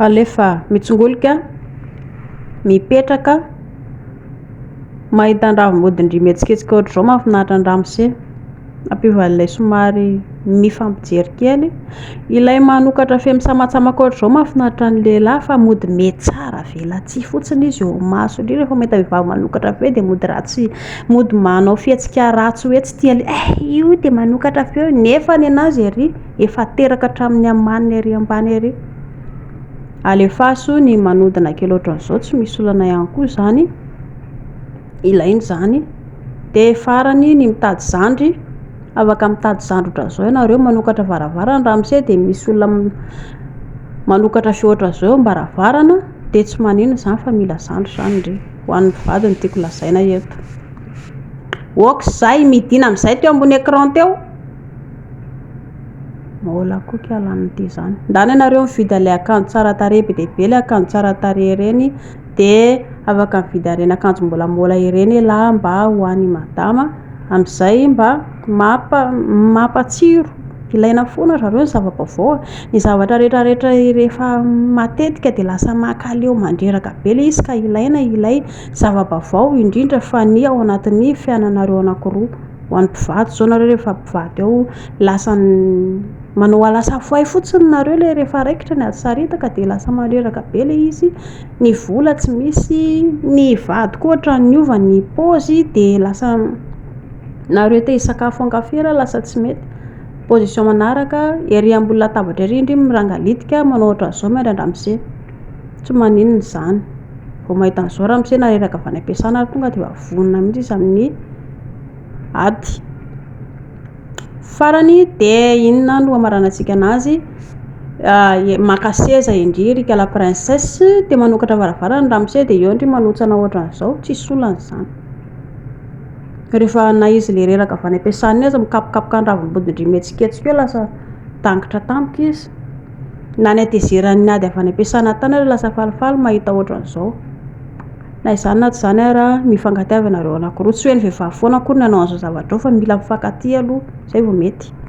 alefa mitsongolika mipetraka mahita andravim-bodindry mihetsiketsika ohatr'izao mahafinaritra andramose ampivalilay somary mifampijery kely ilay manokatra femisamasamaka ohatr'izao mahafinaritra ny lehilahy fa mody mety tsara velatsy fotsiny izy eo maso indrindra fa mahita vehivavy manokatra feo dia mody ratsy mody manao fihetsika ratsy hoe tsy tia io dia manokatra feo nefa ny anazy ery efa teraka hatramin'ny ambany ery ambany ery. Alefaso ny manodina kely ohatran'izao tsy misy olana ihany koa zany ilainy zany dia farany ny mitady zandry afaka mitady zandry ohatran'izao ianareo manokatra varavarana ramose dia misy olona manokatra feo ohatran'izao ambaravarana dia tsy maninona zany fa mila zandry zany ndre ho an'ny mpivady ny tiako lazaina eto. Okizay midina amin'izay teo ambony écran teo mbola koa kialan'ity zany ndany ianareo mividy ilay akanjo tsara tarehy be dia be ilay akanjo tsara tarehy ireny dia afaka mividy ireny akanjo mbolamola ireny lahy mba ho an'ny madama amin'izay mba mampatsiro ilaina foana zareo ny zava-baovao ny zavatra rehetrarehetra rehefa matetika dia lasa makaleo mandreraka be ilay izy ka ilaina ilay zava-baovao indrindra fa ny ao anatin'ny fiainanareo anankiroa ho an'ny mpivady zao nareo rehefa mpivady ao lasa manao alasa foay fotsiny nareo ilay rehefa raikitra ny asaritaka dia lasa mandreraka be ilay izy ny vola tsy misy ny vady koa ohatran'ny ova ny paozy dia lasa nareo te hisakafo ankafira lasa tsy mety. Position manaraka ery ambony latabatra ery indry mirangalitika manao ohatran'izao miandramose tsy maninona izany vao mahita an'izao ramose nareraka avy any am-piasana tonga dia vonona mihitsy izy amin'ny ady farany dia inona no amaranantsika anazy maka seza indry rika la princesse dia manokatra varavarana ramose dia eo indry manotsana ohatran'izao tsisy olana izany rehefa na izy le reraka avy any am-piasana aza mikapokapoka andravim-bodindry mihetsiketsika eo lasa tangitra tampoka izy na ny atezeran'ny ady avy any am-piasana tany ary lasa falifaly mahita ohatran'izao na izany na tsy izany ary mifankatiava nareo anankiroa tsy hoe ny vehivavy foana akory ny hanao an'izao zavatra ao fa mila mifankatia aloha izay vao mety.